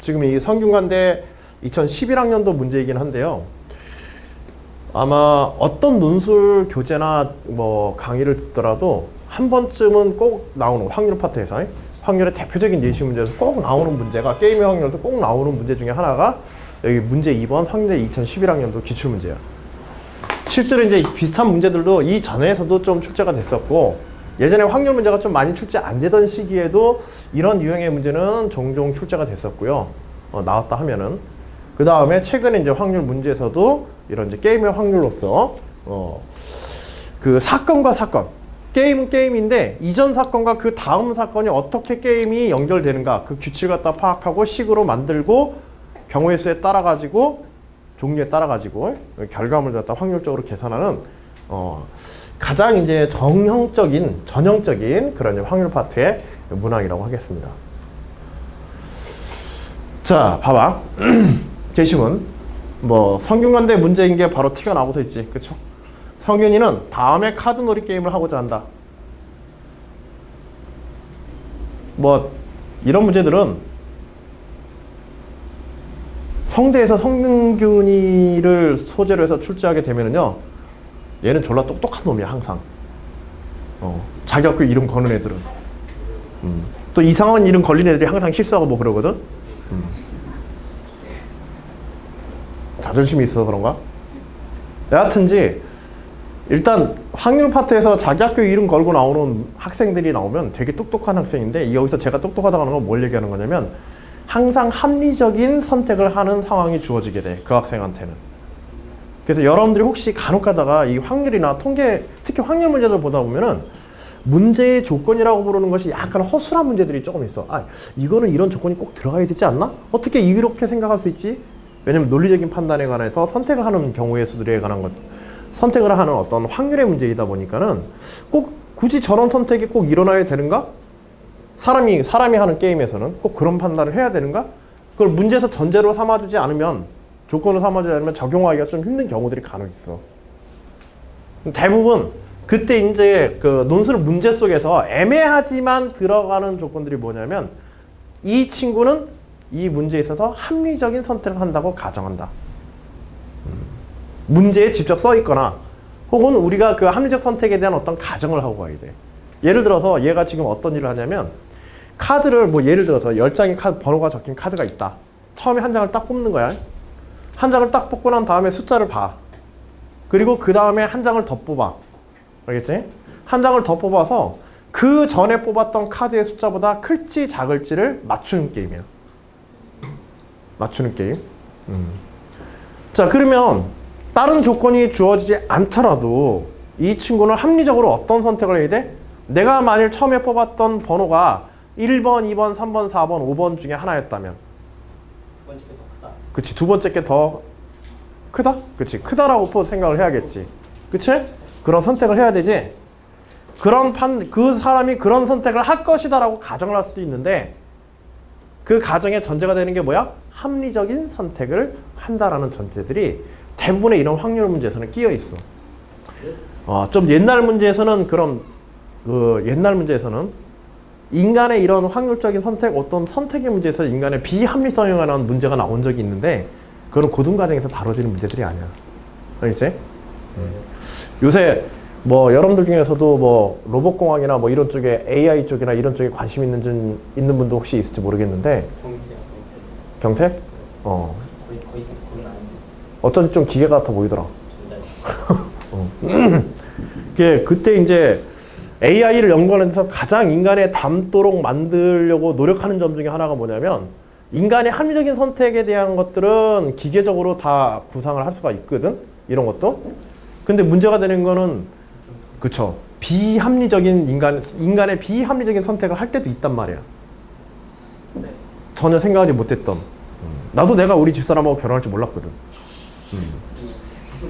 지금 이 성균관대 2011학년도 문제이긴 한데요. 아마 어떤 논술 교재나 뭐 강의를 듣더라도 한 번쯤은 꼭 나오는 확률 파트에서 확률의 대표적인 예시 문제에서 꼭 나오는 문제가 게임의 확률에서 꼭 나오는 문제 중에 하나가 여기 문제 2번 확률대 2011학년도 기출문제야. 실제로 이제 비슷한 문제들도 이 전에서도 좀 출제가 됐었고 예전에 확률 문제가 좀 많이 출제 안 되던 시기에도 이런 유형의 문제는 종종 출제가 됐었고요. 나왔다 하면은 그 다음에 최근에 이제 확률 문제에서도 이런 이제 게임의 확률로서 그 사건과 사건 게임은 게임인데 이전 사건과 그 다음 사건이 어떻게 게임이 연결되는가 그 규칙을 갖다 파악하고 식으로 만들고 경우의 수에 따라 가지고 종류에 따라 가지고 결과물을 갖다 확률적으로 계산하는 가장 이제 전형적인 그런 확률 파트의 문항이라고 하겠습니다. 자, 봐봐. 제시문 뭐 성균관대 문제인 게 바로 티가 나고서 있지, 그쵸? 성균이는 다음에 카드놀이 게임을 하고자 한다. 뭐 이런 문제들은 성대에서 성균이를 소재로 해서 출제하게 되면은요, 얘는 졸라 똑똑한 놈이야 항상. 자기 학교 이름 거는 애들은. 또 이상한 이름 걸린 애들이 항상 실수하고 뭐 그러거든. 자존심이 있어서 그런가? 여하튼지 일단 확률 파트에서 자기 학교 이름 걸고 나오는 학생들이 나오면 되게 똑똑한 학생인데 여기서 제가 똑똑하다고 하는 건 뭘 얘기하는 거냐면 항상 합리적인 선택을 하는 상황이 주어지게 돼, 그 학생한테는. 그래서 여러분들이 혹시 간혹 가다가 이 확률이나 통계, 특히 확률 문제들 보다 보면은 문제의 조건이라고 부르는 것이 약간 허술한 문제들이 조금 있어. 아, 이거는 이런 조건이 꼭 들어가야 되지 않나? 어떻게 이렇게 생각할 수 있지? 왜냐면 논리적인 판단에 관해서 선택을 하는 경우의 수들에 관한 것, 선택을 하는 어떤 확률의 문제이다 보니까는 꼭 굳이 저런 선택이 꼭 일어나야 되는가? 사람이 하는 게임에서는 꼭 그런 판단을 해야 되는가? 그걸 문제에서 전제로 삼아주지 않으면, 조건을 삼아주지 않으면 적용하기가 좀 힘든 경우들이 간혹 있어. 대부분 그때 이제 그 논술 문제 속에서 애매하지만 들어가는 조건들이 뭐냐면 이 친구는 이 문제에 있어서 합리적인 선택을 한다고 가정한다. 문제에 직접 써 있거나 혹은 우리가 그 합리적 선택에 대한 어떤 가정을 하고 가야 돼. 예를 들어서 얘가 지금 어떤 일을 하냐면 카드를 뭐 예를 들어서 10장의 카드 번호가 적힌 카드가 있다. 처음에 한 장을 딱 뽑는 거야. 한 장을 딱 뽑고 난 다음에 숫자를 봐. 그리고 그 다음에 한 장을 더 뽑아. 알겠지? 한 장을 더 뽑아서 그 전에 뽑았던 카드의 숫자보다 클지 작을지를 맞추는 게임이야. 맞추는 게임. 자, 그러면 다른 조건이 주어지지 않더라도 이 친구는 합리적으로 어떤 선택을 해야 돼? 내가 만일 처음에 뽑았던 번호가 1번, 2번, 3번, 4번, 5번 중에 하나였다면 두 번째 게 더 크다. 그치, 두 번째 게 더 크다? 그치, 크다라고 생각을 해야겠지. 그치? 그런 선택을 해야 되지. 그 사람이 그런 선택을 할 것이다라고 가정을 할 수도 있는데 그 가정의 전제가 되는 게 뭐야? 합리적인 선택을 한다라는 전제들이 대부분의 이런 확률 문제에서는 끼어 있어. 좀 옛날 문제에서는 옛날 문제에서는 인간의 이런 확률적인 선택, 어떤 선택의 문제에서 인간의 비합리성에 관한 문제가 나온 적이 있는데 그건 고등과정에서 다뤄지는 문제들이 아니야. 알겠지? 요새 뭐 여러분들 중에서도 뭐 로봇공학이나 뭐 이런 쪽에 AI 쪽이나 이런 쪽에 관심 있는 분도 혹시 있을지 모르겠는데 경색? 거의 아닌데. 어쩐지 좀 기계 같아 보이더라. 그때 이제 AI를 연구하면서 가장 인간에 닮도록 만들려고 노력하는 점 중에 하나가 뭐냐면 인간의 합리적인 선택에 대한 것들은 기계적으로 다 구상을 할 수가 있거든. 이런 것도. 근데 문제가 되는 거는 그쵸. 비합리적인 인간의 비합리적인 선택을 할 때도 있단 말이야. 전혀 생각하지 못했던. 나도 내가 우리 집사람하고 결혼할 줄 몰랐거든.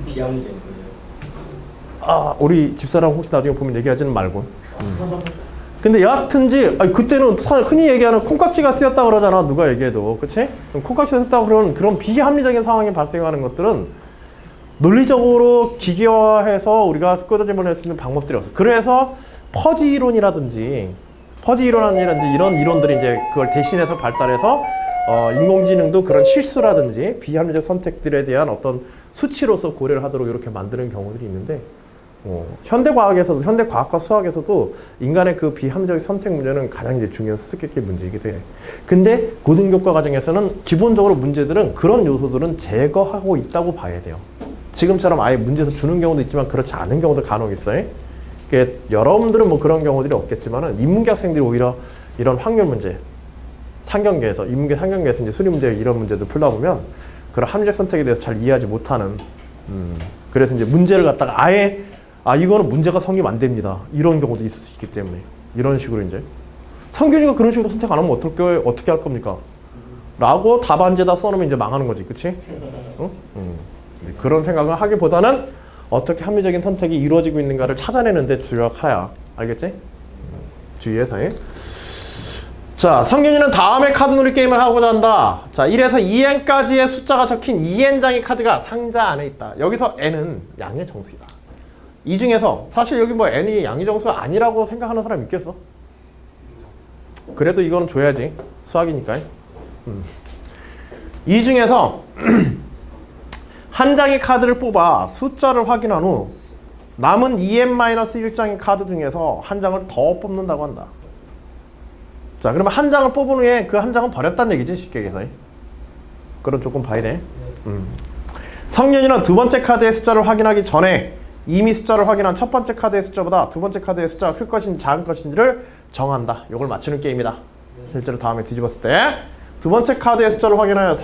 비합리적인 거예요. 우리 집사람 혹시 나중에 보면 얘기하지는 말고. 근데 여하튼지 그때는 흔히 얘기하는 콩깍지가 쓰였다 그러잖아. 누가 얘기해도. 그치? 콩깍지가 쓰였다 그러는 그런 비합리적인 상황이 발생하는 것들은 논리적으로 기계화해서 우리가 끄집어낼 수 있는 방법들이 없어. 그래서 퍼지 이론이라든지 이런 이론들이 이제 그걸 대신해서 발달해서 인공지능도 그런 실수라든지 비합리적 선택들에 대한 어떤 수치로서 고려를 하도록 이렇게 만드는 경우들이 있는데 현대과학에서도 현대과학과 수학에서도 인간의 그 비합리적 선택 문제는 가장 이제 중요한 수수께끼 문제이기도 해. 근데 고등교과 과정에서는 기본적으로 문제들은 그런 요소들은 제거하고 있다고 봐야 돼요. 지금처럼 아예 문제에서 주는 경우도 있지만 그렇지 않은 경우도 간혹 있어요. 여러분들은 뭐 그런 경우들이 없겠지만은 인문계 학생들이 오히려 이런 확률 문제, 상경계에서 인문계 상경계에서 이제 수리 문제 이런 문제들 풀다 보면 그런 합리적 선택에 대해서 잘 이해하지 못하는 그래서 이제 문제를 갖다가 아예 이거는 문제가 성립 안 됩니다. 이런 경우도 있을 수 있기 때문에 이런 식으로 이제 성균이가 그런 식으로 선택 안 하면 어떻게 할 겁니까? 라고 답안지에다 써놓으면 이제 망하는 거지, 그치? 응? 그런 생각을 하기보다는 어떻게 합리적인 선택이 이루어지고 있는가를 찾아내는데 주력하야. 알겠지? 주의해서. 자, 성균이는 다음에 카드놀이 게임을 하고자 한다. 자, 1에서 2n까지의 숫자가 적힌 2n장의 카드가 상자 안에 있다. 여기서 n은 양의 정수이다. 이 중에서 사실 여기 뭐 n이 양의 정수가 아니라고 생각하는 사람 있겠어? 그래도 이거는 줘야지. 수학이니까. 이 중에서 한 장의 카드를 뽑아 숫자를 확인한 후 남은 2n-1장의 카드 중에서 한 장을 더 뽑는다고 한다. 자, 그러면 한 장을 뽑은 후에 그 한 장은 버렸다는 얘기지, 쉽게 얘기해서. 그럼 조금 봐야 돼. 성년이는 두 번째 카드의 숫자를 확인하기 전에 이미 숫자를 확인한 첫 번째 카드의 숫자보다 두 번째 카드의 숫자가 클 것인지 작은 것인지를 정한다. 이걸 맞추는 게임이다. 실제로 다음에 뒤집었을 때 두 번째 카드의 숫자를 확인하여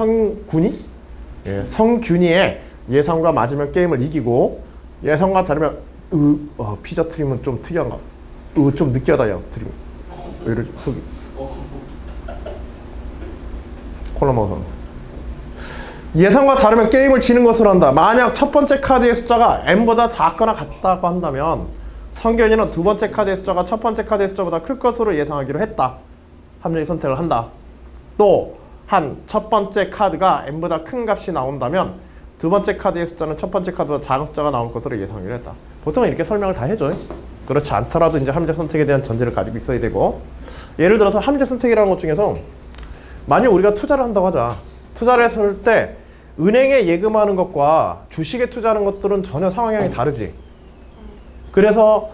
성균이의 예상과 맞으면 게임을 이기고 예상과 다르면 피자 트림은 좀 특이한가? 좀 느끼하다 야 트림. 왜 이러지? 속이 콜라 먹어서 예상과 다르면 게임을 지는 것으로 한다. 만약 첫 번째 카드의 숫자가 n보다 작거나 같다고 한다면 성균이는 두 번째 카드의 숫자가 첫 번째 카드의 숫자보다 클 것으로 예상하기로 했다. 합리적 선택을 한다. 또 한 첫 번째 카드가 n보다 큰 값이 나온다면 두 번째 카드의 숫자는 첫 번째 카드보다 작은 숫자가 나올 것으로 예상하기로 했다. 보통은 이렇게 설명을 다 해줘요. 그렇지 않더라도 이제 합리적 선택에 대한 전제를 가지고 있어야 되고, 예를 들어서 합리적 선택이라는 것 중에서 만약 우리가 투자를 한다고 하자. 투자를 했을 때 은행에 예금하는 것과 주식에 투자하는 것들은 전혀 상황이 다르지. 그래서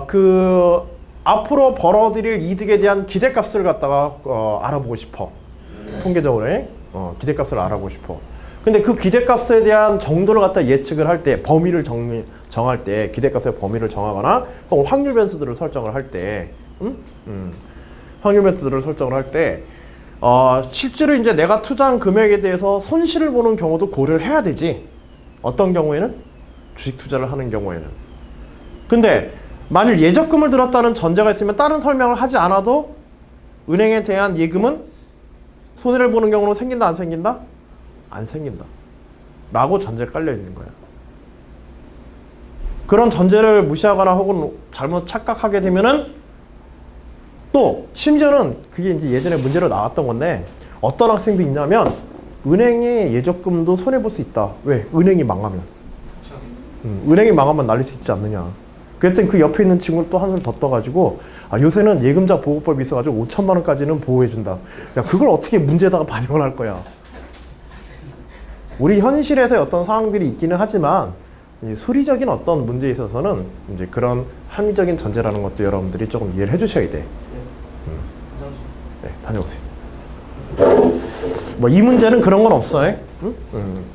그 앞으로 벌어들일 이득에 대한 기대값을 갖다가 알아보고 싶어. 통계적으로 기대값을 알아보고 싶어. 근데 그 기대값에 대한 정도를 갖다 예측을 할 때, 범위를 정할 때, 기대값의 범위를 정하거나 혹은 확률 변수들을 설정을 할 때, 확률 변수들을 설정을 할 때, 실제로 이제 내가 투자한 금액에 대해서 손실을 보는 경우도 고려를 해야 되지. 어떤 경우에는? 주식 투자를 하는 경우에는. 근데 만일 예적금을 들었다는 전제가 있으면 다른 설명을 하지 않아도 은행에 대한 예금은 손해를 보는 경우는 생긴다, 안 생긴다? 안 생긴다. 라고 전제가 깔려 있는 거야. 그런 전제를 무시하거나 혹은 잘못 착각하게 되면은 또 심지어는 그게 이제 예전에 문제로 나왔던 건데 어떤 학생도 있냐면 은행의 예적금도 손해볼 수 있다. 왜? 은행이 망하면. 은행이 망하면 날릴 수 있지 않느냐. 그랬더니 그 옆에 있는 친구를 또 한술 더 떠가지고 요새는 예금자 보호법이 있어가지고 5천만 원까지는 보호해준다. 야, 그걸 어떻게 문제에다가 반영을 할 거야. 우리 현실에서의 어떤 상황들이 있기는 하지만 수리적인 어떤 문제에 있어서는 이제 그런 합리적인 전제라는 것도 여러분들이 조금 이해를 해주셔야 돼. 네, 다녀오세요. 뭐 이 문제는 그런 건 없어요.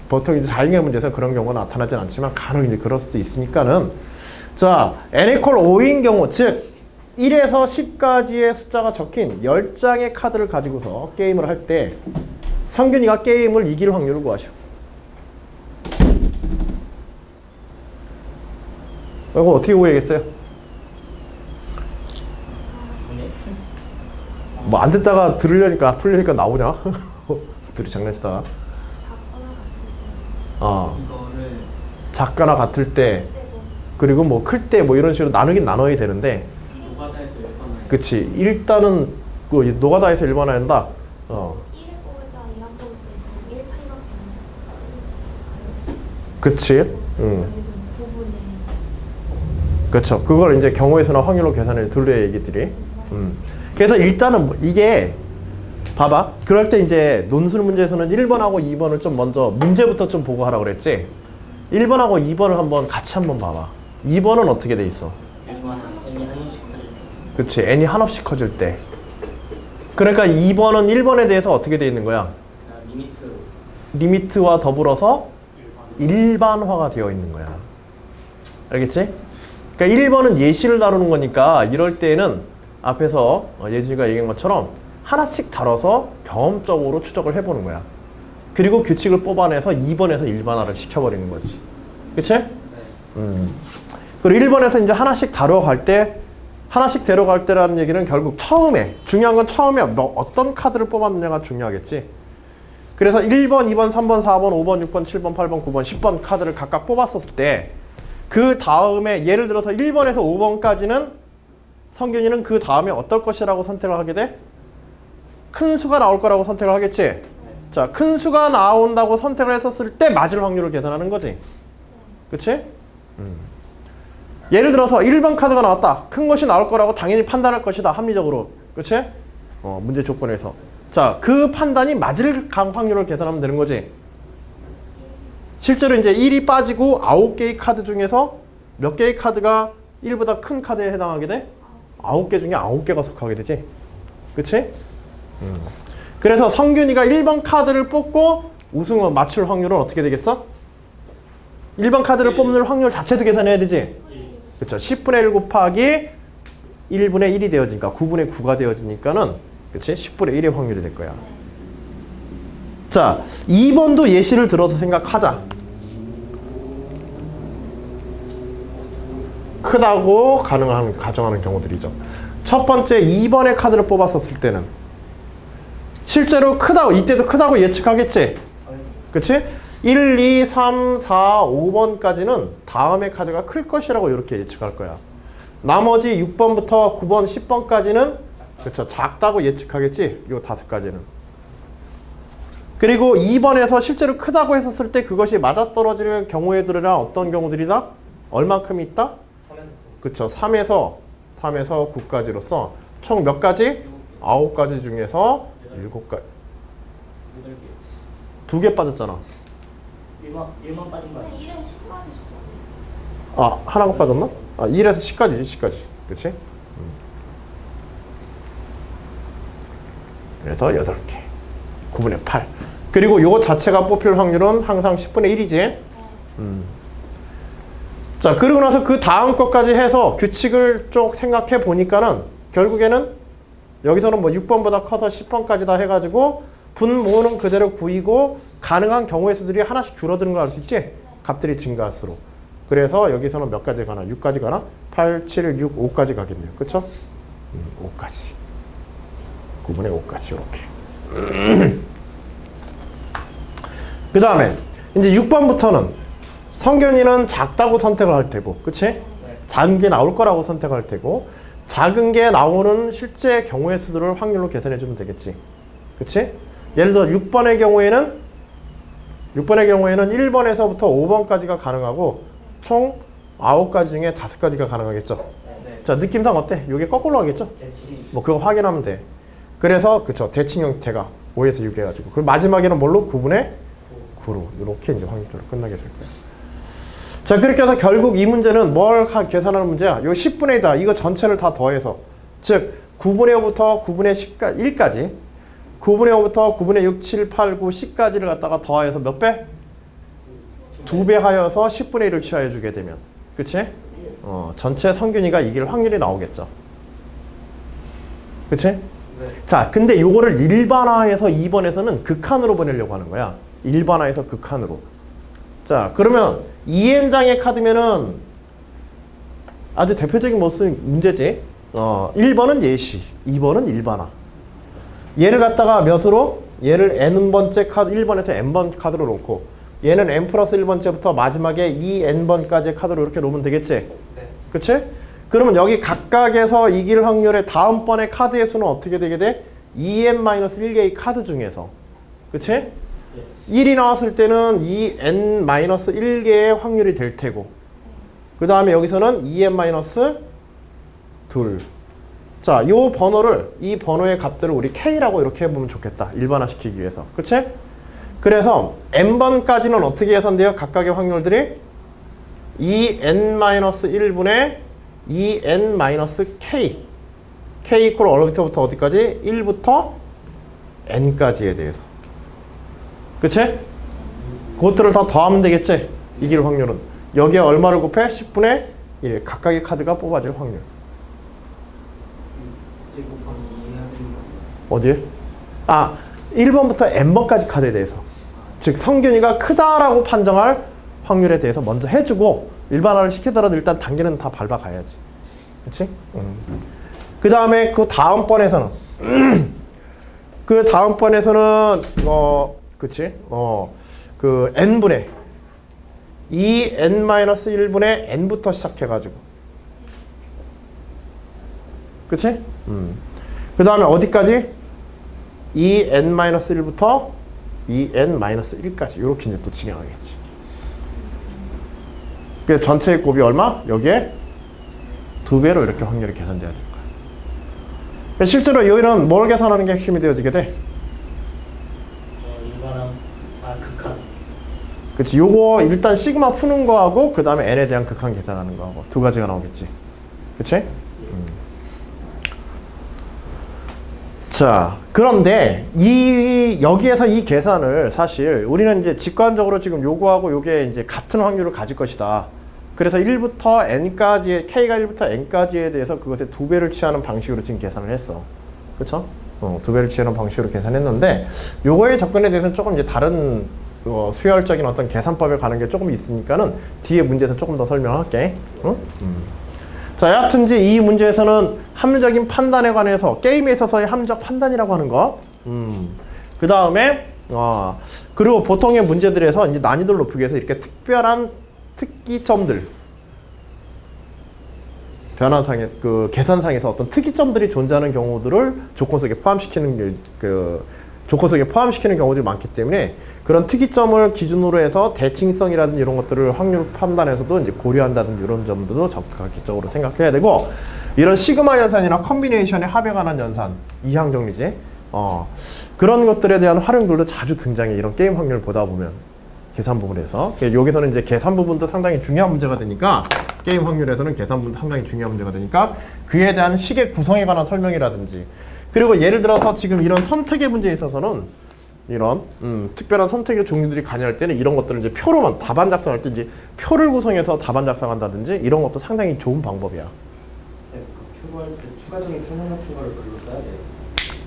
보통 이제 자연계 문제에서 그런 경우가 나타나진 않지만 간혹 이제 그럴 수도 있으니까는 자, n = 5인 경우, 즉 1에서 10까지의 숫자가 적힌 10장의 카드를 가지고서 게임을 할 때 성균이가 게임을 이길 확률을 구하시오. 이거 어떻게 구해야겠어요? 뭐 안 듣다가 들으려니까 풀려니까 나오냐? 둘이 장난치다. 작거나 같을 때 그리고 뭐 클 때 뭐 이런 식으로 나누긴 나눠야 되는데 노가다에서 일반화해. 그치. 일단은 그 노가다에서 일반화한다. 1을 뽑을 때랑 2를 뽑을 때 1 차이밖에 안 나요. 그치. 부분에 그쵸. 그걸 이제 경우의 수나 확률로 계산해 둘레 얘기들이. 그래서 일단은 이게 봐봐. 그럴 때 이제 논술 문제에서는 1번하고 2번을 좀 먼저 문제부터 좀 보고 하라고 그랬지. 1번하고 2번을 한번 같이 한번 봐봐. 2번은 어떻게 돼 있어? 1번은 n이 한없이 커질 때. 그치, n이 한없이 커질 때. 그러니까 2번은 1번에 대해서 어떻게 돼 있는 거야? 리미트 리미트와 더불어서 1번. 일반화가 되어 있는 거야. 알겠지? 그러니까 1번은 예시를 다루는 거니까 이럴 때는 앞에서 예준이가 얘기한 것처럼 하나씩 다뤄서 경험적으로 추적을 해보는 거야. 그리고 규칙을 뽑아내서 2번에서 일반화를 시켜버리는 거지. 그치? 네. 그리고 1번에서 이제 하나씩 다뤄갈 때, 하나씩 데려갈 때라는 얘기는 결국 처음에, 중요한 건 처음에 어떤 카드를 뽑았느냐가 중요하겠지. 그래서 1번, 2번, 3번, 4번, 5번, 6번, 7번, 8번, 9번, 10번 카드를 각각 뽑았었을 때 그 다음에 예를 들어서 1번에서 5번까지는 성균이는 그 다음에 어떨 것이라고 선택을 하게 돼? 큰 수가 나올 거라고 선택을 하겠지. 자, 큰 수가 나온다고 선택을 했었을 때 맞을 확률을 계산하는 거지. 그치? 예를 들어서 1번 카드가 나왔다. 큰 것이 나올 거라고 당연히 판단할 것이다. 합리적으로. 그치? 문제 조건에서. 자, 그 판단이 맞을 확률을 계산하면 되는 거지. 실제로 이제 1이 빠지고 9개의 카드 중에서 몇 개의 카드가 1보다 큰 카드에 해당하게 돼? 9개 중에 9개가 속하게 되지. 그치? 그래서 성균이가 1번 카드를 뽑고 우승을 맞출 확률은 어떻게 되겠어? 1번 카드를 뽑는 확률 자체도 계산해야 되지. 그쵸? 10분의 1 곱하기 1분의 1이 되어지니까 9분의 9가 되어지니까는 그치? 10분의 1의 확률이 될 거야. 자, 2번도 예시를 들어서 생각하자. 크다고 가정하는 경우들이죠. 첫 번째 2번의 카드를 뽑았었을 때는 실제로 크다고, 이때도 크다고 예측하겠지? 그치? 1, 2, 3, 4, 5번까지는 다음의 카드가 클 것이라고 이렇게 예측할 거야. 나머지 6번부터 9번, 10번까지는 그쵸, 작다고 예측하겠지? 요 5가지는. 그리고 2번에서 실제로 크다고 했었을 때 그것이 맞아떨어지는 경우에들이나 어떤 경우들이다? 얼만큼 있다? 3에서 그쵸, 3에서 9까지로서 총 몇 가지? 9가지 중에서 7가지. 8개. 2개 빠졌잖아. 1만 빠진 거 아니야? 이름 10가지 숫자. 아, 하나가 빠졌나? 아, 1에서 10까지지, 10까지. 그치? 그래서 8개. 9분의 8. 그리고 요거 자체가 뽑힐 확률은 항상 10분의 1이지. 자, 그러고 나서 그 다음 것까지 해서 규칙을 쭉 생각해 보니까는 결국에는 여기서는 뭐 6번보다 커서 10번까지 다 해가지고 분모는 그대로 구이고 가능한 경우의 수들이 하나씩 줄어드는 걸 알 수 있지? 값들이 증가할수록. 그래서 여기서는 몇 가지 가나? 6까지 가나? 8, 7, 6, 5까지 가겠네요. 그쵸? 5까지. 9분의 5까지 이렇게. 그 다음에 이제 6번부터는 성균이는 작다고 선택을 할 테고, 그치? 작은 게 나올 거라고 선택할 테고, 작은 게 나오는 실제 경우의 수들을 확률로 계산해 주면 되겠지. 그치? 예를 들어 6번의 경우에는 1번에서부터 5번까지가 가능하고 총 9가지 중에 5가지가 가능하겠죠. 네. 자, 느낌상 어때? 이게 거꾸로 하겠죠? 대칭이 뭐 그거 확인하면 돼. 그래서 그쵸, 대칭 형태가 5에서 6 해가지고, 그리고 마지막에는 뭘로? 9분의 9로 이렇게 이제 확률로 끝나게 될 거야. 자, 그렇게 해서 결국 이 문제는 뭘 계산하는 문제야? 요 10분의 2다. 이거 전체를 다 더해서, 즉 9분의 5부터 9분의 1까지 9분의 5부터 9분의 6, 7, 8, 9, 10까지를 갖다가 더해서 몇 배? 2배 하여서 10분의 1을 취하해 주게 되면, 그치? 전체 성균이가 이길 확률이 나오겠죠. 그치? 네. 자, 근데 요거를 일반화해서 2번에서는 극한으로 보내려고 하는 거야. 일반화해서 극한으로. 자, 그러면 2n장의 카드면은 아주 대표적인 문제지. 1번은 예시, 2번은 일반화. 얘를 갖다가 몇으로? 얘를 n번째 카드, 1번에서 n번 카드로 놓고, 얘는 n 플러스 1번째부터 마지막에 2n번까지의 카드로 이렇게 놓으면 되겠지? 네. 그치? 그러면 여기 각각에서 이길 확률의 다음번의 카드의 수는 어떻게 되게 돼? 2n-1개의 카드 중에서. 그치? 네. 1이 나왔을 때는 2n-1개의 확률이 될 테고, 그 다음에 여기서는 2n-2. 자, 요 번호를, 이 번호의 값들을 우리 K라고 이렇게 해보면 좋겠다. 일반화시키기 위해서. 그치? 그래서 n번까지는 어떻게 계산돼요? 각각의 확률들이 2n-1분의 2n-k. k 이퀄 어디서부터 어디까지? 1부터 n까지에 대해서. 그치? 그것들을 다 더하면 되겠지? 이길 확률은. 여기에 얼마를 곱해? 10분의 1. 각각의 카드가 뽑아질 확률. 어디에? 아, 1번부터 n번까지 카드에 대해서. 즉 성균이가 크다라고 판정할 확률에 대해서 먼저 해주고 일반화를 시키더라도 일단 단계는 다 밟아가야지. 그치? 그 다음에 그 다음번에서는 그 다음번에서는 그치? 그 n분의 2n-1분의 n부터 시작해가지고 그치? 그 다음에 어디까지? 2n-1부터 2n-1까지 이렇게 이제 또 진행하겠지. 그 전체의 곱이 얼마? 여기에 2배로 이렇게 확률이 계산돼야 되는 거야. 실제로 여기는 뭘 계산하는 게 핵심이 되어지게 돼? 일반항, 극한. 그치. 요거 일단 시그마 푸는 거하고 그 다음에 n에 대한 극한 계산하는 거하고 두 가지가 나오겠지. 그치? 자, 그런데 여기에서 이 계산을 사실 우리는 이제 직관적으로 지금 요거하고 요게 이제 같은 확률을 가질 것이다. 그래서 1부터 n까지의 K가 1부터 n까지에 대해서 그것의 2배를 취하는 방식으로 지금 계산을 했어. 그쵸? 2배를 취하는 방식으로 계산했는데 요거의 접근에 대해서는 조금 이제 다른 수열적인 어떤 계산법에 가는 게 조금 있으니까는 뒤에 문제에서 조금 더 설명할게. 응? 자, 여하튼지 이 문제에서는 합리적인 판단에 관해서 게임에 있어서의 합리적 판단이라고 하는 거. 그 다음에 그리고 보통의 문제들에서 이제 난이도를 높이기 위해서 이렇게 특별한 특이점들, 변환상의 그 계산상에서 어떤 특이점들이 존재하는 경우들을 조건 속에 포함시키는 조건 속에 포함시키는 경우들이 많기 때문에 그런 특이점을 기준으로 해서 대칭성이라든지 이런 것들을 확률 판단에서도 이제 고려한다든지 이런 점들도 적극적으로 생각해야 되고, 이런 시그마 연산이나 컨비네이션의 합에 관한 연산, 이항 정리지, 그런 것들에 대한 활용들도 자주 등장해. 이런 게임 확률을 보다 보면 계산 부분에서 여기서는 이제 계산 부분도 상당히 중요한 문제가 되니까, 게임 확률에서는 계산 부분도 상당히 중요한 문제가 되니까 그에 대한 식의 구성에 관한 설명이라든지, 그리고 예를 들어서 지금 이런 선택의 문제에 있어서는 이런 특별한 선택의 종류들이 가능할 때는 이런 것들을 이제 표로만 답안 작성할 때 이제 표를 구성해서 답안 작성한다든지 이런 것도 상당히 좋은 방법이야. 네, 그 표할 때 추가적인 설명 같은 거를 글로 써야 돼요.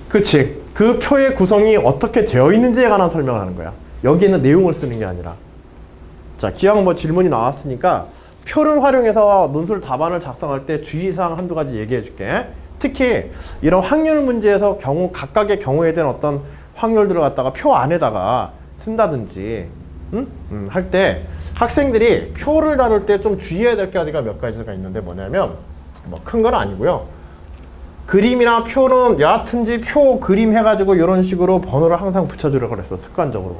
그치. 그 표의 구성이 어떻게 되어 있는지에 관한 설명을 하는 거야. 여기에는 내용을 쓰는 게 아니라. 자, 기왕 뭐 질문이 나왔으니까 표를 활용해서 논술 답안을 작성할 때 주의사항 한두 가지 얘기해 줄게. 특히 이런 확률 문제에서 각각의 경우에 대한 어떤 확률들을 갖다가 표 안에다가 쓴다든지 할 때 학생들이 표를 다룰 때 좀 주의해야 될 가지가 몇 가지가 있는데, 뭐냐면 뭐 큰 건 아니고요. 그림이나 표는 여하튼지 표 그림 해가지고 이런 식으로 번호를 항상 붙여주려고 그랬어, 습관적으로.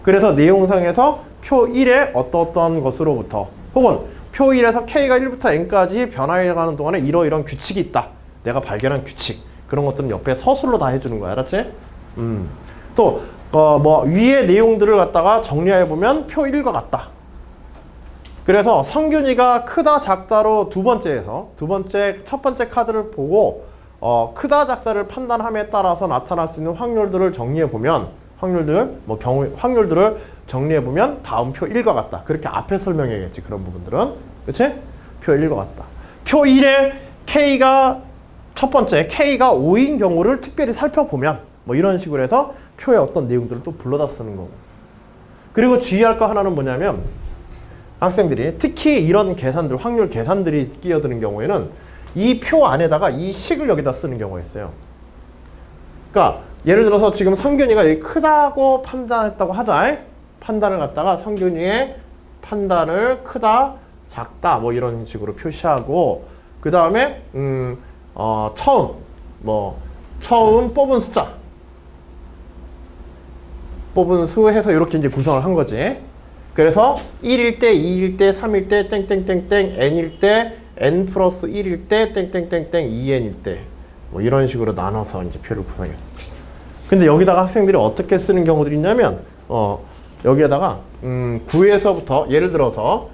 그래서 내용상에서 표 1에 어떤 것으로부터, 혹은 표 1에서 K가 1부터 N까지 변화해가는 동안에 이러이러한 규칙이 있다, 내가 발견한 규칙, 그런 것들은 옆에 서술로 다 해주는 거야. 알았지? 또 뭐 위의 내용들을 갖다가 정리해보면 표 1과 같다. 그래서 성균이가 크다 작다로 첫 번째 카드를 보고 크다 작다를 판단함에 따라서 나타날 수 있는 확률들을 정리해보면, 확률들을 정리해보면 다음 표 1과 같다. 그렇게 앞에 설명해야겠지, 그런 부분들은. 그치? 표 1과 같다. 표 1에 K가 첫 번째 K가 5인 경우를 특별히 살펴보면, 뭐 이런 식으로 해서 표에 어떤 내용들을 또 불러다 쓰는 거고. 그리고 주의할 거 하나는 뭐냐면, 학생들이 특히 이런 계산들, 확률 계산들이 끼어드는 경우에는 이 표 안에다가 이 식을 여기다 쓰는 경우가 있어요. 그러니까 예를 들어서 지금 성균이가 여기 크다고 판단했다고 하자. 판단을 갖다가 성균이의 판단을 크다, 작다 뭐 이런 식으로 표시하고, 그 다음에 처음 뽑은 수 해서 이렇게 이제 구성을 한 거지. 그래서 1일 때, 2일 때, 3일 때, 땡땡땡땡, n일 때, n 플러스 1일 때, 땡땡땡땡, 2n일 때. 뭐 이런 식으로 나눠서 이제 표를 구성했어. 근데 여기다가 학생들이 어떻게 쓰는 경우들이 있냐면 여기에다가 9에서부터 예를 들어서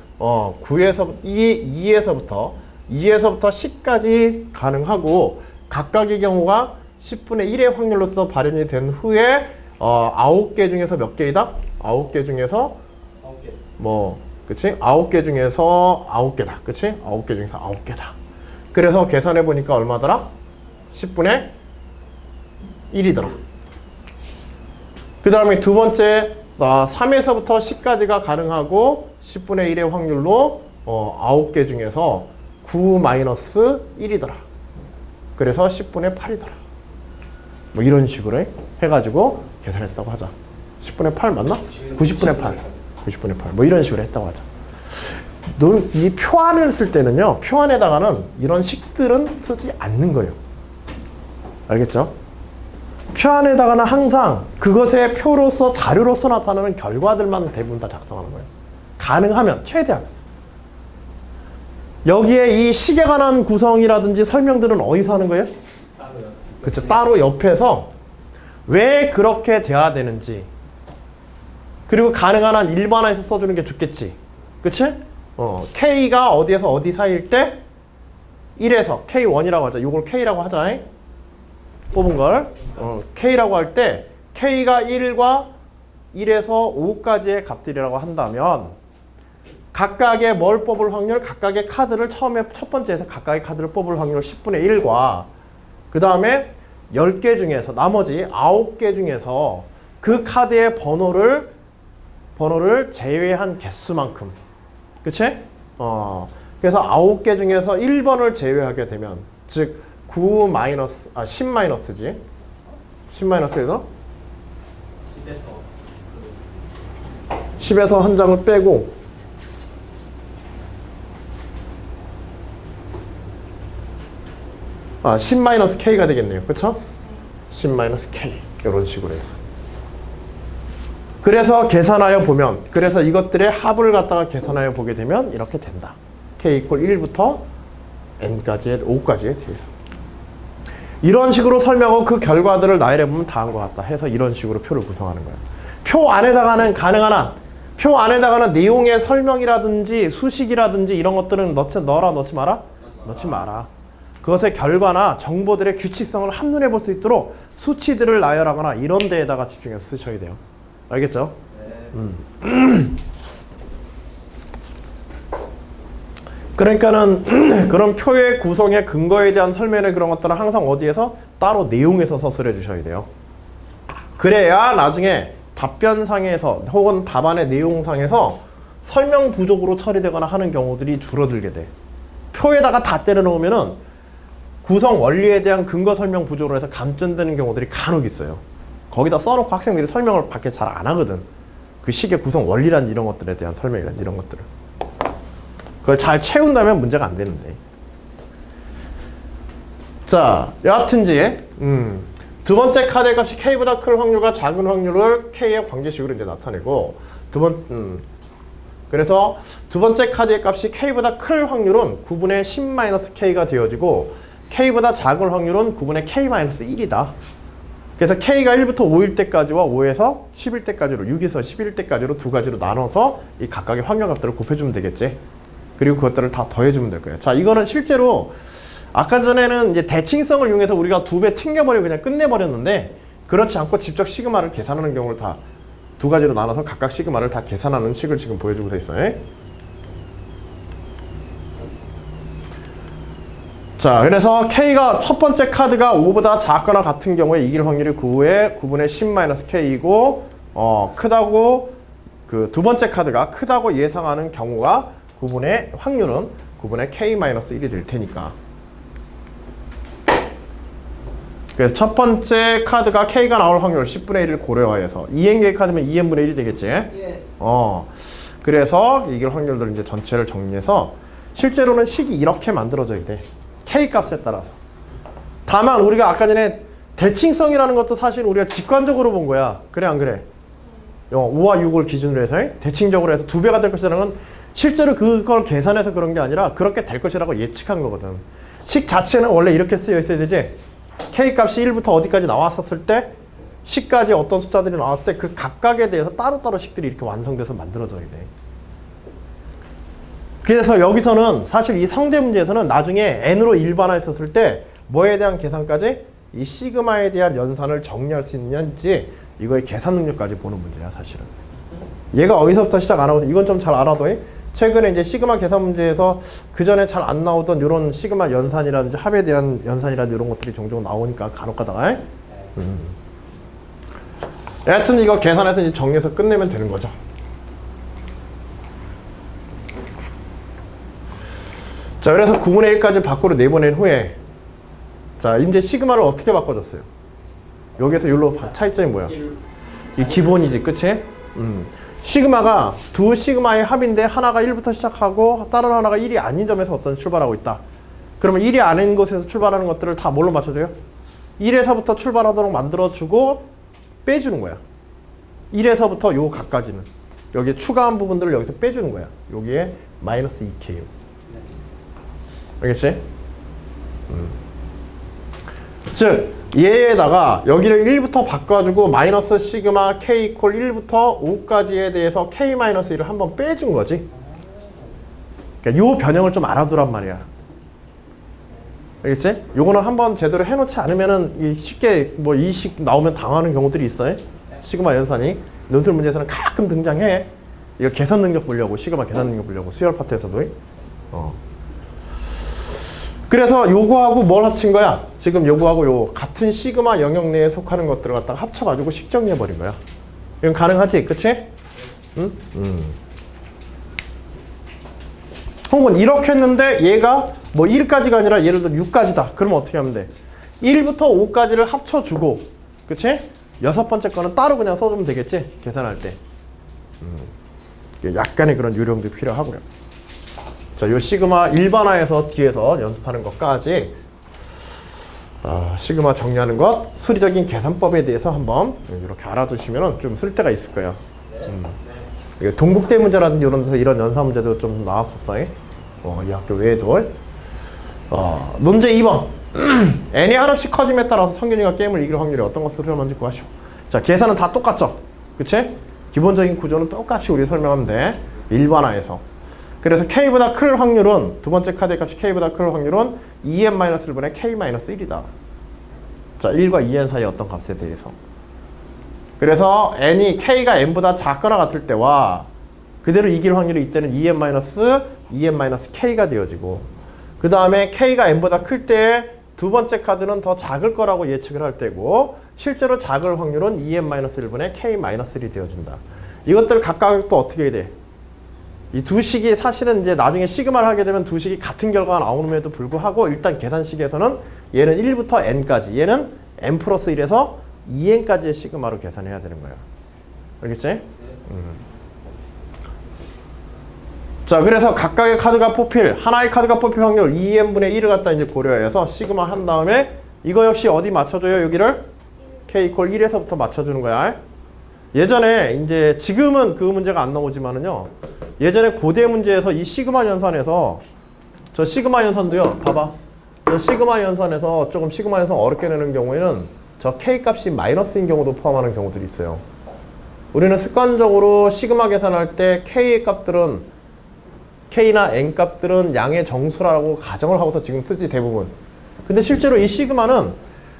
2에서부터 10까지 가능하고 각각의 경우가 10분의 1의 확률로서 발현이 된 후에 9개 중에서 몇 개이다? 9개 중에서 9개. 뭐 그치? 9개 중에서 9개다. 그치? 9개 중에서 9개다. 그래서 계산해 보니까 얼마더라? 10분의 1이더라. 그 다음에 두 번째 3에서부터 10까지가 가능하고 10분의 1의 확률로 9개 중에서 9-1이더라. 그래서 10분의 8이더라. 뭐 이런 식으로 해가지고 계산했다고 하자. 10분의 8 맞나? 90분의 8. 90분의 8. 뭐 이런 식으로 했다고 하자. 이 표안을 쓸 때는요. 표안에다가는 이런 식들은 쓰지 않는 거예요. 알겠죠? 표안에다가는 항상 그것의 표로서 자료로서 나타나는 결과들만 대부분 다 작성하는 거예요. 가능하면 최대한. 여기에 이 식에 관한 구성이라든지 설명들은 어디서 하는 거예요? 따로요. 그렇죠. 따로 옆에서 왜 그렇게 돼야 되는지 그리고 가능한 한 일반화해서 써주는 게 좋겠지. 그치? K가 어디에서 어디 사이일 때 1에서 K1이라고 하자. 이걸 K라고 하자. 뽑은 걸 K라고 할 때 K가 1과 1에서 5까지의 값들이라고 한다면 각각의 뭘 뽑을 확률? 각각의 카드를 처음에 첫 번째에서 각각의 카드를 뽑을 확률 10분의 1과 그 다음에 10개 중에서 나머지 9개 중에서 그 카드의 번호를 제외한 개수만큼. 그치? 그래서 9개 중에서 1번을 제외하게 되면 즉 10 마이너스지. 10 마이너스에서 10에서 한 장을 빼고 10 마이너스 K가 되겠네요. 그쵸? 10 마이너스 K. 이런 식으로 해서. 그래서 계산하여 보면, 그래서 이것들의 합을 갖다가 계산하여 보게 되면 이렇게 된다. K 이퀄 1부터 N까지의 5까지에 대해서. 이런 식으로 설명하고 그 결과들을 나열해 보면 다 한 것 같다 해서 이런 식으로 표를 구성하는 거예요. 표 안에다가는 가능한 한, 표 안에다가는 내용의 설명이라든지 수식이라든지 이런 것들은 넣어라, 넣지 마라? 넣지 마라. 그것의 결과나 정보들의 규칙성을 한눈에 볼 수 있도록 수치들을 나열하거나 이런 데에다가 집중해서 쓰셔야 돼요. 알겠죠? 그러니까는 그런 표의 구성의 근거에 대한 설명을 그런 것들은 항상 어디에서? 따로 내용에서 서술해 주셔야 돼요. 그래야 나중에 답변상에서 혹은 답안의 내용상에서 설명 부족으로 처리되거나 하는 경우들이 줄어들게 돼. 표에다가 다 때려 넣으면은 구성 원리에 대한 근거 설명 부족으로 해서 감점되는 경우들이 간혹 있어요. 거기다 써놓고 학생들이 설명을 밖에 잘 안 하거든. 그 식의 구성 원리란 이런 것들에 대한 설명이란 이런 것들을. 그걸 잘 채운다면 문제가 안 되는데. 자, 여하튼지 두 번째 카드의 값이 K보다 클 확률과 작은 확률을 K의 관계식으로 이제 나타내고 그래서 두 번째 카드의 값이 K보다 클 확률은 9분의 10-K가 되어지고 K보다 작은 확률은 9분의 K-1이다. 그래서 K가 1부터 5일 때까지와 5에서 10일 때까지로 6에서 11일 때까지로 두 가지로 나눠서 이 각각의 확률 값들을 곱해주면 되겠지. 그리고 그것들을 다 더해주면 될 거예요. 자, 이거는 실제로 아까 전에는 이제 대칭성을 이용해서 우리가 2배 튕겨버리고 그냥 끝내버렸는데 그렇지 않고 직접 시그마를 계산하는 경우를 다 두 가지로 나눠서 각각 시그마를 다 계산하는 식을 지금 보여주고 있어요. 자, 그래서 K가 첫 번째 카드가 5보다 작거나 같은 경우에 이길 확률이 9분의 10-K이고 크다고 그 두 번째 카드가 크다고 예상하는 경우가 확률은 9분의 K-1이 될 테니까. 그래서 첫 번째 카드가 K가 나올 확률 10분의 1을 고려하여서 2N개의 카드면 2N분의 1이 되겠지? 예. 그래서 이길 확률들을 이제 전체를 정리해서 실제로는 식이 이렇게 만들어져야 돼. K 값에 따라서. 다만 우리가 아까 전에 대칭성이라는 것도 사실 우리가 직관적으로 본 거야. 그래 안 그래? 5와 6을 기준으로 해서 대칭적으로 해서 2배가 될 것이라는 건 실제로 그걸 계산해서 그런 게 아니라 그렇게 될 것이라고 예측한 거거든. 식 자체는 원래 이렇게 쓰여 있어야 되지? K 값이 1부터 어디까지 나왔었을 때 10까지 어떤 숫자들이 나왔을 때 그 각각에 대해서 따로따로 식들이 이렇게 완성돼서 만들어져야 돼. 그래서 여기서는 사실 이 상대 문제에서는 나중에 n으로 일반화했었을 때 뭐에 대한 계산까지 이 시그마에 대한 연산을 정리할 수 있는지 이거의 계산 능력까지 보는 문제야 사실은. 얘가 어디서부터 시작 안 하고 이건 좀 잘 알아둬. 최근에 이제 시그마 계산 문제에서 그 전에 잘 안 나오던 이런 시그마 연산이라든지 합에 대한 연산이라든지 이런 것들이 종종 나오니까 간혹 가다가. 여하튼 이거 계산해서 이제 정리해서 끝내면 되는 거죠. 자, 그래서 9분의 1까지 밖으로 내보낸 후에 자, 이제 시그마를 어떻게 바꿔줬어요? 여기에서 여기로 차이점이 뭐야? 이 기본이지, 그치? 시그마가 두 시그마의 합인데 하나가 1부터 시작하고 다른 하나가 1이 아닌 점에서 어떤 출발하고 있다. 그러면 1이 아닌 곳에서 출발하는 것들을 다 뭘로 맞춰줘요? 1에서부터 출발하도록 만들어주고 빼주는 거야. 1에서부터 요 각까지는. 여기에 추가한 부분들을 여기서 빼주는 거야. 여기에 마이너스 2K요. 알겠지? 즉 얘에다가 여기를 1부터 바꿔주고 마이너스 시그마 K 이퀄 1부터 5까지에 대해서 K-1을 한번 빼준 거지. 그러니까 요 변형을 좀 알아두란 말이야. 알겠지? 요거는 한번 제대로 해놓지 않으면은 쉽게 뭐 이식 나오면 당하는 경우들이 있어요. 시그마 연산이 논술 문제에서는 가끔 등장해. 이거 계산 능력 보려고 시그마 계산 능력 보려고 수열 파트에서도. 그래서 요거하고 뭘 합친 거야? 지금 요거하고 요 같은 시그마 영역 내에 속하는 것들을 갖다가 합쳐가지고 식정리해 버린 거야. 이건 가능하지, 그치? 응? 혹은 이렇게 했는데 얘가 뭐 1까지가 아니라 예를 들어 6까지다. 그러면 어떻게 하면 돼? 1부터 5까지를 합쳐주고, 그치? 여섯 번째 거는 따로 그냥 써주면 되겠지? 계산할 때. 약간의 그런 요령도 필요하고요. 자, 요 시그마 일반화해서 뒤에서 연습하는 것까지 시그마 정리하는 것, 수리적인 계산법에 대해서 한번 이렇게 알아두시면 좀 쓸데가 있을 거예요. 동국대 문제라든지 이런 데서 이런 연산 문제도 좀 나왔었어요. 이 학교 외에도. 문제 2번. n이 한없씩 커짐에 따라서 성균이가 게임을 이길 확률이 어떤 것으로 흐르는지 구하시오. 자, 계산은 다 똑같죠? 그치? 기본적인 구조는 똑같이 우리 설명하면 돼. 일반화해서. 그래서 K보다 클 확률은, 두 번째 카드의 값이 K보다 클 확률은 2n-1분의 K-1이다. 자, 1과 2n 사이 어떤 값에 대해서. 그래서 n이 K가 n보다 작거나 같을 때와 그대로 이길 확률이 이때는 2n-K가 되어지고, 그 다음에 K가 n보다 클 때 두 번째 카드는 더 작을 거라고 예측을 할 때고, 실제로 작을 확률은 2n-1분의 K-1이 되어진다. 이것들 각각 또 어떻게 해야 돼? 이 두 식이 사실은 이제 나중에 시그마를 하게 되면 두 식이 같은 결과가 나오는데도 불구하고 일단 계산식에서는 얘는 1부터 n까지, 얘는 n 플러스 1에서 2n까지의 시그마로 계산해야 되는 거예요. 알겠지? 자, 그래서 각각의 카드가 뽑힐, 하나의 카드가 뽑힐 확률 2n분의 1을 갖다 이제 고려해서 시그마 한 다음에 이거 역시 어디 맞춰줘요? 여기를 K 이퀄 1에서부터 맞춰주는 거야. 예전에 이제 지금은 그 문제가 안 나오지만은요. 예전에 고대 문제에서 이 시그마 연산에서 저 시그마 연산도요. 봐봐. 저 시그마 연산에서 조금 시그마 연산 어렵게 내는 경우에는 저 K 값이 마이너스인 경우도 포함하는 경우들이 있어요. 우리는 습관적으로 시그마 계산할 때 K의 값들은 K나 N 값들은 양의 정수라고 가정을 하고서 지금 쓰지 대부분. 근데 실제로 이 시그마는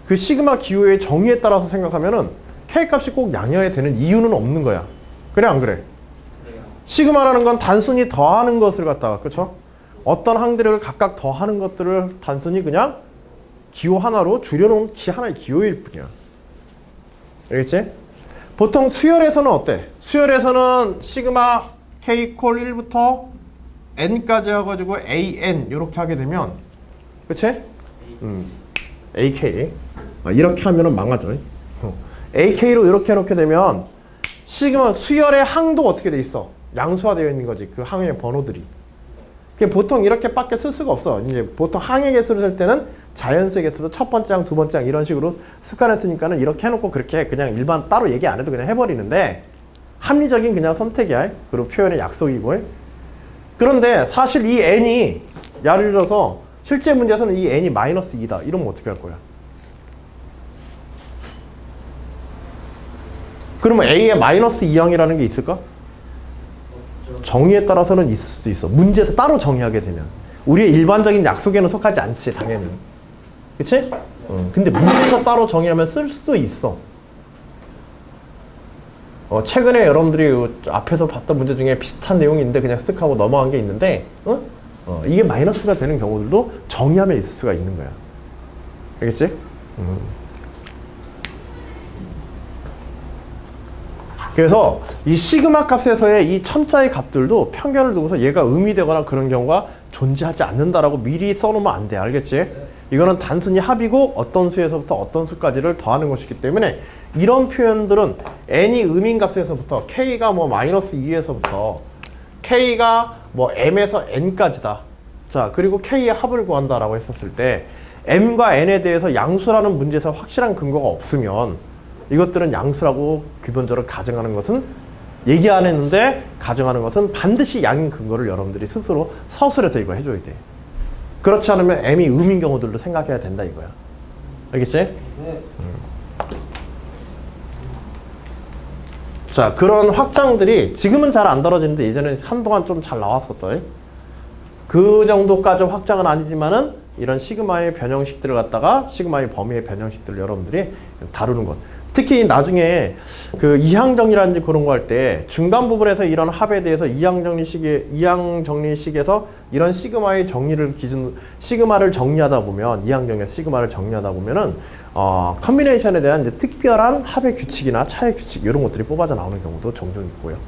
그 시그마 기호의 정의에 따라서 생각하면은 K 값이 꼭 양이어야 되는 이유는 없는 거야. 그래 안 그래? 시그마라는 건 단순히 더하는 것을 갖다가, 그쵸? 어떤 항들을 각각 더하는 것들을 단순히 그냥 기호 하나로 줄여놓은 하나의 기호일 뿐이야. 알겠지? 보통 수열에서는 어때? 수열에서는 시그마 K 이퀄 1부터 n까지 해가지고 an 이렇게 하게 되면, 그치? ak 이렇게 하면은 망하죠. ak로 이렇게 해놓게 되면 시그마 수열의 항도 어떻게 돼 있어? 양수화되어 있는 거지. 그 항의 번호들이. 그게 보통 이렇게밖에 쓸 수가 없어. 이제 보통 항의 개수를 쓸 때는 자연수의 개수로 첫 번째 항, 두 번째 항 이런 식으로 습관했으니까는 이렇게 해놓고 그렇게 그냥 일반 따로 얘기 안 해도 그냥 해버리는데 합리적인 그냥 선택이야. 그리고 표현의 약속이고. 그런데 사실 이 n이 예를 들어서 실제 문제에서는 이 n이 마이너스 2다. 이러면 어떻게 할 거야? 그러면 A에 마이너스 2항이라는 게 있을까? 정의에 따라서는 있을 수도 있어. 문제에서 따로 정의하게 되면. 우리의 일반적인 약속에는 속하지 않지, 당연히. 그치? 근데 문제에서 따로 정의하면 쓸 수도 있어. 최근에 여러분들이 앞에서 봤던 문제 중에 비슷한 내용인데 그냥 쓱 하고 넘어간 게 있는데, 이게 마이너스가 되는 경우들도 정의하면 있을 수가 있는 거야. 알겠지? 그래서 이 시그마 값에서의 이 천자의 값들도 편견을 두고서 얘가 의미되거나 그런 경우가 존재하지 않는다라고 미리 써놓으면 안 돼. 알겠지? 이거는 단순히 합이고 어떤 수에서부터 어떤 수까지를 더하는 것이기 때문에 이런 표현들은 n이 의미인 값에서부터 k가 뭐 마이너스 2에서부터 k가 뭐 m에서 n까지다. 자, 그리고 k의 합을 구한다라고 했었을 때 m과 n에 대해서 양수라는 문제에서 확실한 근거가 없으면 이것들은 양수라고 기본적으로 가정하는 것은 얘기 안 했는데 가정하는 것은 반드시 양인 근거를 여러분들이 스스로 서술해서 이거 해줘야 돼. 그렇지 않으면 m이 음인 경우들도 생각해야 된다 이거야. 알겠지? 네. 자, 그런 확장들이 지금은 잘 안 다뤄지는데 예전에 한동안 좀 잘 나왔었어요. 그 정도까지 확장은 아니지만은 이런 시그마의 변형식들을 갖다가 시그마의 범위의 변형식들을 여러분들이 다루는 것. 특히 나중에 그 이항 정리라든지 그런 거 할 때 중간 부분에서 이런 합에 대해서 이항 정리식에서 이런 시그마의 정리를 기준 시그마를 정리하다 보면 이항 정리에서 시그마를 정리하다 보면은 컨비네이션에 대한 이제 특별한 합의 규칙이나 차의 규칙 이런 것들이 뽑아져 나오는 경우도 종종 있고요.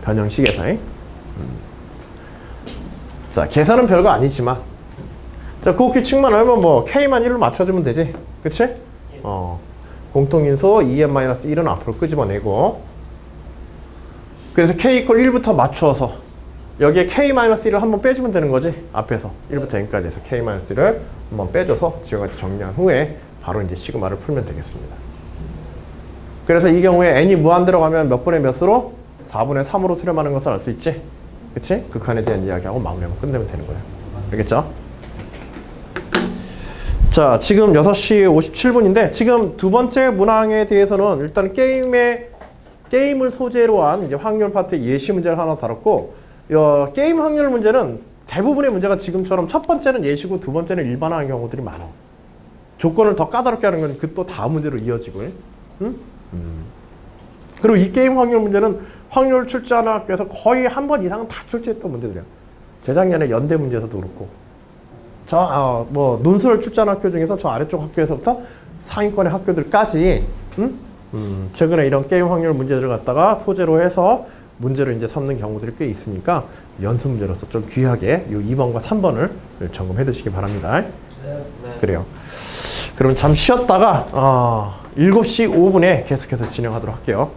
변형식에서의. 자, 계산은 별거 아니지만 자, 그 규칙만 알면 뭐 K만 1로 맞춰주면 되지. 그치? 공통인수 2n-1은 앞으로 끄집어내고 그래서 K 이퀄 1부터 맞춰서 여기에 K-1을 한번 빼주면 되는 거지. 앞에서 1부터 n까지 해서 K-1을 한번 빼줘서 지금까지 정리한 후에 바로 이제 시그마를 풀면 되겠습니다. 그래서 이 경우에 n이 무한대로 가면 몇 분의 몇으로? 4분의 3으로 수렴하는 것을 알 수 있지? 그치? 극한에 대한 이야기하고 마무리하면 끝내면 되는 거예요. 알겠죠? 자, 지금 6시 57분인데 지금 두 번째 문항에 대해서는 일단 게임을 소재로 한 이제 확률 파트 예시 문제를 하나 다뤘고 게임 확률 문제는 대부분의 문제가 지금처럼 첫 번째는 예시고 두 번째는 일반화하는 경우들이 많아. 조건을 더 까다롭게 하는 건 그 또 다음 문제로 이어지고. 그리고 이 게임 확률 문제는 확률 출제하는 학교에서 거의 한 번 이상은 다 출제했던 문제들이야. 재작년에 연대 문제에서도 그렇고. 뭐 논술을 출제하는 학교 중에서 저 아래쪽 학교에서부터 상위권의 학교들까지 최근에 이런 게임 확률 문제들을 갖다가 소재로 해서 문제로 이제 삼는 경우들이 꽤 있으니까 연습 문제로서 좀 귀하게 이 2번과 3번을 점검해 두시기 바랍니다. 네. 그래요. 그럼 잠시 쉬었다가 7시 5분에 계속해서 진행하도록 할게요.